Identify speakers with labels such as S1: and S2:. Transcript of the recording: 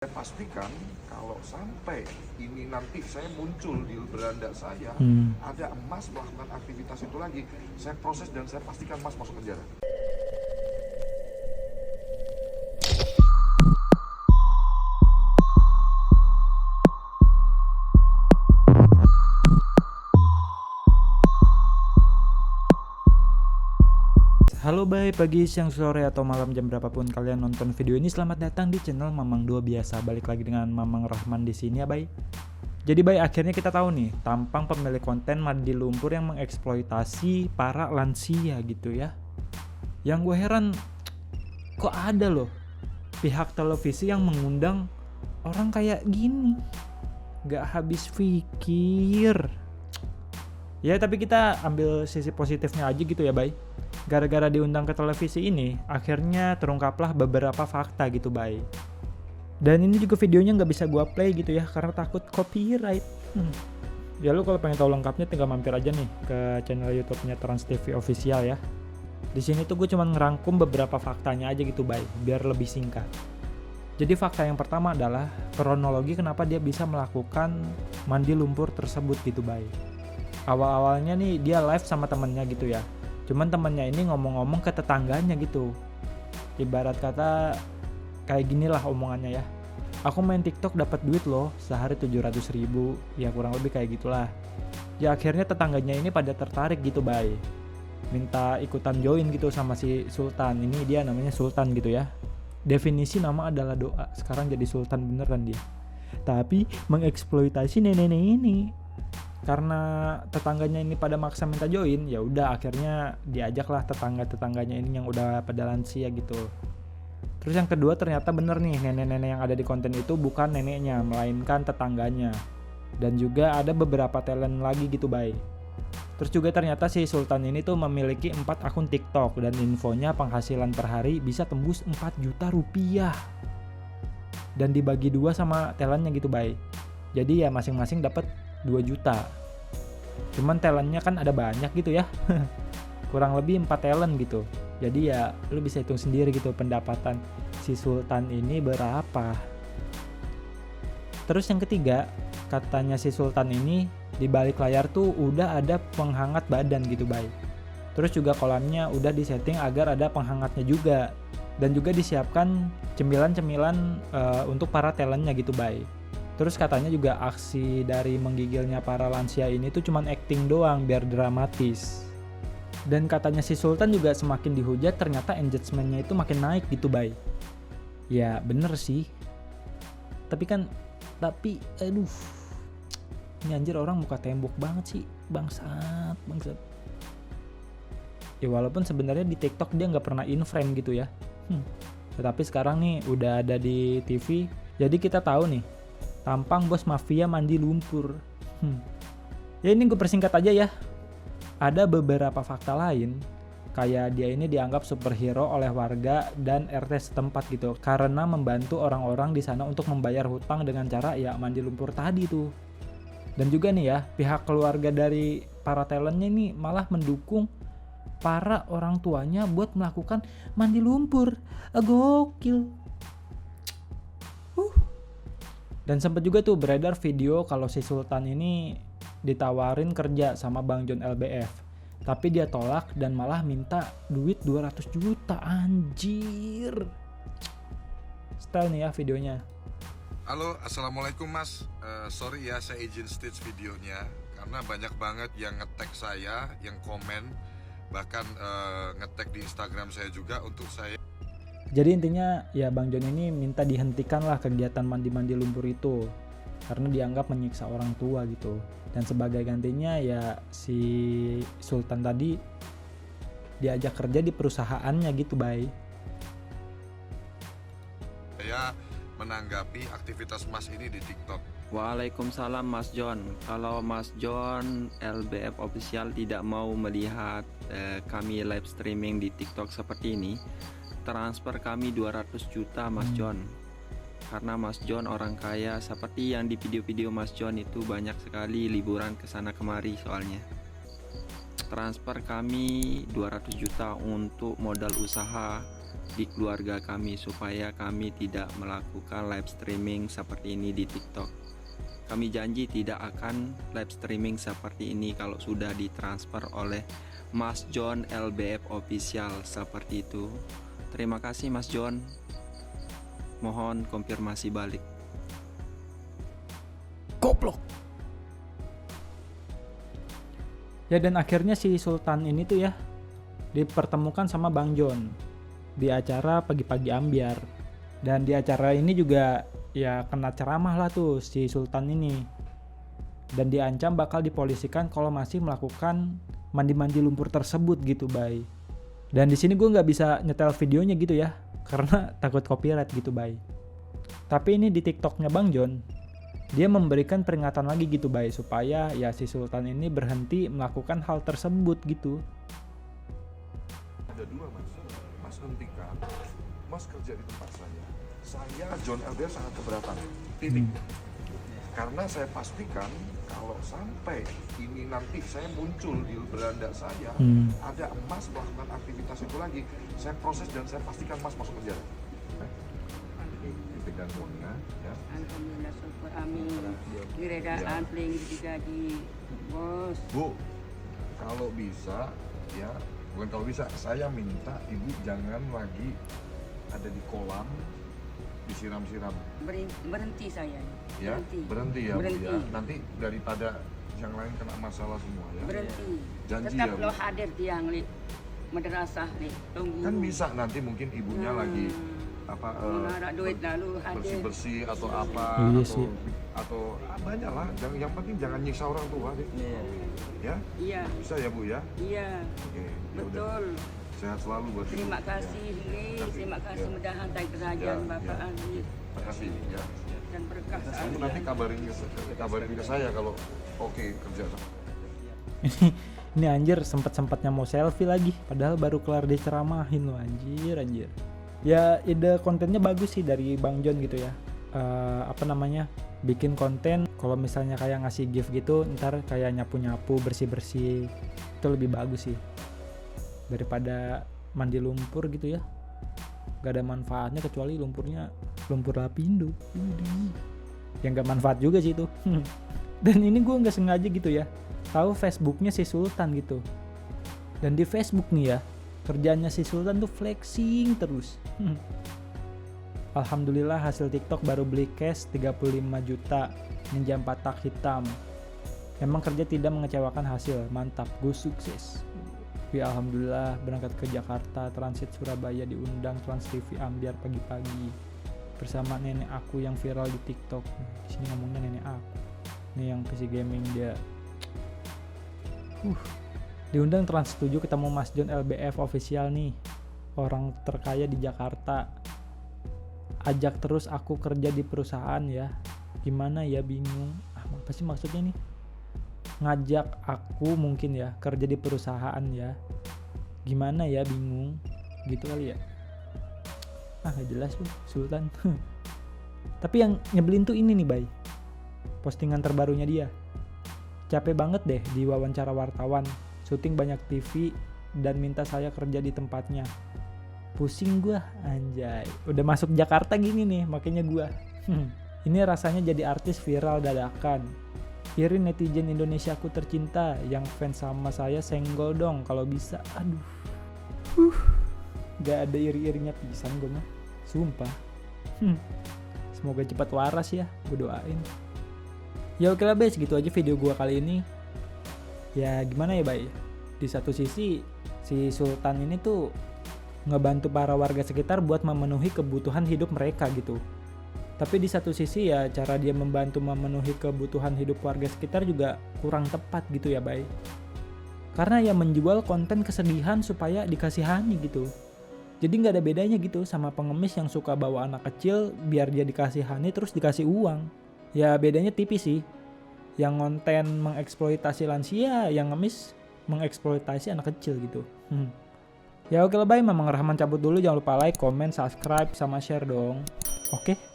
S1: Saya pastikan kalau sampai ini nanti saya muncul di beranda saya, ada emas melakukan aktivitas itu lagi, saya proses dan saya pastikan Mas masuk penjara.
S2: Halo bye, pagi, siang, sore, atau malam jam berapapun kalian nonton video ini, selamat datang di channel Mamang 2 biasa. Balik lagi dengan Mamang Rahman di sini ya bye. Jadi bye, akhirnya kita tahu nih tampang pemilik konten mandi lumpur yang mengeksploitasi para lansia gitu ya. Yang gue heran, kok ada loh pihak televisi yang mengundang orang kayak gini. Gak habis pikir. Ya tapi kita ambil sisi positifnya aja gitu ya bye. Gara-gara diundang ke televisi ini, akhirnya terungkaplah beberapa fakta gitu bye. Dan ini juga videonya nggak bisa gua play gitu ya, karena takut copyright. Ya lu kalau pengen tahu lengkapnya tinggal mampir aja nih ke channel YouTube-nya Trans TV Official ya. Di sini tuh gue cuma ngerangkum beberapa faktanya aja gitu bye, biar lebih singkat. Jadi fakta yang pertama adalah kronologi kenapa dia bisa melakukan mandi lumpur tersebut gitu bye. Awal-awalnya nih dia live sama temennya gitu ya. Cuman temennya ini ngomong-ngomong ke tetangganya gitu. Ibarat kata kayak ginilah omongannya ya. Aku main TikTok dapat duit loh, sehari 700.000. Ya kurang lebih kayak gitulah. Ya akhirnya tetangganya ini pada tertarik gitu bye. Minta ikutan join gitu sama si Sultan. Ini dia namanya Sultan gitu ya. Definisi nama adalah doa. Sekarang jadi Sultan beneran dia. Tapi mengeksploitasi nenek-nenek ini. Karena tetangganya ini pada maksa minta join, ya udah akhirnya diajaklah tetangga-tetangganya ini yang udah pada lansia gitu. Terus yang kedua ternyata bener nih, nenek-nenek yang ada di konten itu bukan neneknya, melainkan tetangganya. Dan juga ada beberapa talent lagi gitu bye. Terus juga ternyata si Sultan ini tuh memiliki 4 akun TikTok dan infonya penghasilan per hari bisa tembus 4 juta rupiah. Dan dibagi 2 sama talentnya gitu bye. Jadi ya masing-masing dapat 2 juta. Cuman talentnya kan ada banyak gitu ya. Kurang lebih 4 talent gitu. Jadi ya lu bisa hitung sendiri gitu pendapatan si Sultan ini berapa. Terus yang ketiga, katanya si Sultan ini di balik layar tuh udah ada penghangat badan gitu bye. Terus juga kolamnya udah disetting agar ada penghangatnya juga. Dan juga disiapkan cemilan-cemilan untuk para talentnya gitu bye. Terus katanya juga aksi dari menggigilnya para lansia ini tuh cuman acting doang biar dramatis. Dan katanya si Sultan juga semakin dihujat ternyata engagementnya itu makin naik gitu bye. Ya bener sih. Tapi aduh. Ini anjir orang muka tembok banget sih. Bangsat. Ya walaupun sebenarnya di TikTok dia gak pernah in frame gitu ya. Tetapi sekarang nih udah ada di TV. Jadi kita tahu nih. Tampang bos mafia mandi lumpur. Ya ini gue persingkat aja ya. Ada beberapa fakta lain. Kayak dia ini dianggap superhero oleh warga dan RT setempat gitu. Karena membantu orang-orang di sana untuk membayar hutang dengan cara ya mandi lumpur tadi tuh. Dan juga nih ya, pihak keluarga dari para talentnya ini malah mendukung para orang tuanya buat melakukan mandi lumpur. Gokil. Dan sempat juga tuh beredar video kalau si Sultan ini ditawarin kerja sama Bang John LBF. Tapi dia tolak dan malah minta duit 200 juta anjir. Style nih ya videonya.
S1: Halo, assalamualaikum Mas. Sorry ya saya izin stage videonya karena banyak banget yang nge-tag saya, yang komen, bahkan nge-tag di Instagram saya juga untuk saya.
S2: Jadi intinya ya Bang John ini minta dihentikan lah kegiatan mandi-mandi lumpur itu karena dianggap menyiksa orang tua gitu. Dan sebagai gantinya ya si Sultan tadi diajak kerja di perusahaannya gitu bye.
S1: Saya menanggapi aktivitas Mas ini di TikTok.
S3: Waalaikumsalam Mas John. Kalau Mas John LBF Official tidak mau melihat kami live streaming di TikTok seperti ini, transfer kami 200 juta Mas John. Karena Mas John orang kaya, seperti yang di video-video Mas John itu banyak sekali liburan ke sana kemari soalnya. Transfer kami 200 juta untuk modal usaha di keluarga kami supaya kami tidak melakukan live streaming seperti ini di TikTok. Kami janji tidak akan live streaming seperti ini kalau sudah ditransfer oleh Mas John LBF Official seperti itu. Terima kasih Mas John. Mohon konfirmasi balik.
S2: Goblok. Ya dan akhirnya si Sultan ini tuh ya dipertemukan sama Bang John di acara pagi-pagi ambiar. Dan di acara ini juga ya kena ceramah lah tuh si Sultan ini. Dan diancam bakal dipolisikan kalau masih melakukan mandi-mandi lumpur tersebut gitu, Bay. Dan di sini gue nggak bisa nyetel videonya gitu ya, karena takut copyright gitu, Bay. Tapi ini di TikToknya Bang John, dia memberikan peringatan lagi gitu, Bay, supaya ya si Sultan ini berhenti melakukan hal tersebut gitu.
S1: Ada dua mas, mas hentikan, mas kerja di tempat saya John LBF sangat keberatan, titik. Karena saya pastikan kalau sampai ini nanti saya muncul di beranda saya, ada emas melakukan aktivitas itu lagi, saya proses dan saya pastikan mas masuk penjara. Ini titik dan poinnya ya.
S4: Alhamdulillah, syukur, amin. Keredaan paling digaji, bos.
S1: Bu, kalau bisa ya, bukan kalau bisa, saya minta ibu jangan lagi ada di kolam disiram-siram.
S4: Berhenti saya.
S1: Ya, berhenti ya,
S4: berhenti.
S1: Bu ya. Nanti daripada yang lain kena masalah semua ya.
S4: Berhenti.
S1: Janji
S4: tetap
S1: ya, Bu.
S4: lo hadir tiang li madrasah li. Tunggu.
S1: Kan bisa nanti mungkin ibunya lagi apa
S4: mengarah duit lalu hadir.
S1: bersih atau apa
S2: Iya
S1: atau
S2: sih.
S1: atau banyak lah. Yang penting jangan nyiksa orang tua deh. Ya,
S4: Iya,
S1: bisa ya Bu ya.
S4: iya.
S1: Oke, ya udah.
S4: Betul.
S1: Sehat selalu buat Ibu.
S4: Terima kasih, Li. Terima kasih
S1: Ya.
S4: mudahan tak kerajaan
S1: Ya,
S4: Bapak
S1: ya.
S4: Ali
S1: Terima kasih ya.
S4: dan berkah
S1: Kamu nanti kabarin ke saya kalau oke kerja sama.
S2: Ini anjir sempet-sempatnya mau selfie lagi, padahal baru kelar diceramahin loh, anjir. Ya ide kontennya bagus sih dari Bang John gitu ya. Apa namanya? Bikin konten kalau misalnya kayak ngasih gift gitu, ntar kayak nyapu-nyapu, bersih-bersih. Itu lebih bagus sih. Daripada mandi lumpur gitu ya. Gak ada manfaatnya kecuali lumpurnya lumpur lapindo. Yang gak manfaat juga sih itu. Dan ini gue nggak sengaja gitu ya tahu Facebooknya si Sultan gitu. Dan di Facebook nih ya, kerjanya si Sultan tuh flexing terus. Alhamdulillah hasil TikTok baru beli cash 35 juta, ninja 4 tak hitam. Emang kerja tidak mengecewakan hasil, mantap, gue sukses. Ya alhamdulillah berangkat ke Jakarta, transit Surabaya, diundang Trans TV Ambiar pagi-pagi bersama nenek aku yang viral di TikTok. Di sini ngomongnya nenek aku. Ini yang PC gaming dia. Diundang Trans 7 ketemu Mas John LBF Official nih, orang terkaya di Jakarta. Ajak terus aku kerja di perusahaan ya. Gimana ya, bingung. Apa sih maksudnya nih? Ngajak aku mungkin ya kerja di perusahaan ya. Gimana ya, bingung. Gitu kali ya. Gak jelas tuh Sultan. Tapi yang nyebelin tuh ini nih, Bay. Postingan terbarunya dia. Capek banget deh di wawancara wartawan, syuting banyak TV dan minta saya kerja di tempatnya. Pusing gua, anjay. Udah masuk Jakarta gini nih, makanya gua. Ini rasanya jadi artis viral dadakan. Iri netizen Indonesiaku tercinta, yang fans sama saya senggol dong kalau bisa. Aduh. Gak ada iri-irinya pisan gua mah. Sumpah. Semoga cepat waras ya, gua doain. Ya oke lah, Bay, segitu aja video gua kali ini. Ya gimana ya, Bay? Di satu sisi si Sultan ini tuh ngebantu para warga sekitar buat memenuhi kebutuhan hidup mereka gitu. Tapi di satu sisi ya cara dia membantu memenuhi kebutuhan hidup warga sekitar juga kurang tepat gitu ya, Bay. Karena ya menjual konten kesedihan supaya dikasihani gitu. Jadi nggak ada bedanya gitu sama pengemis yang suka bawa anak kecil biar dia dikasihani terus dikasih uang. Ya bedanya tipis sih. Yang konten mengeksploitasi lansia, yang ngemis mengeksploitasi anak kecil gitu. Ya oke lah, bye. Mamang Rahman cabut dulu. Jangan lupa like, comment, subscribe, sama share dong. Oke.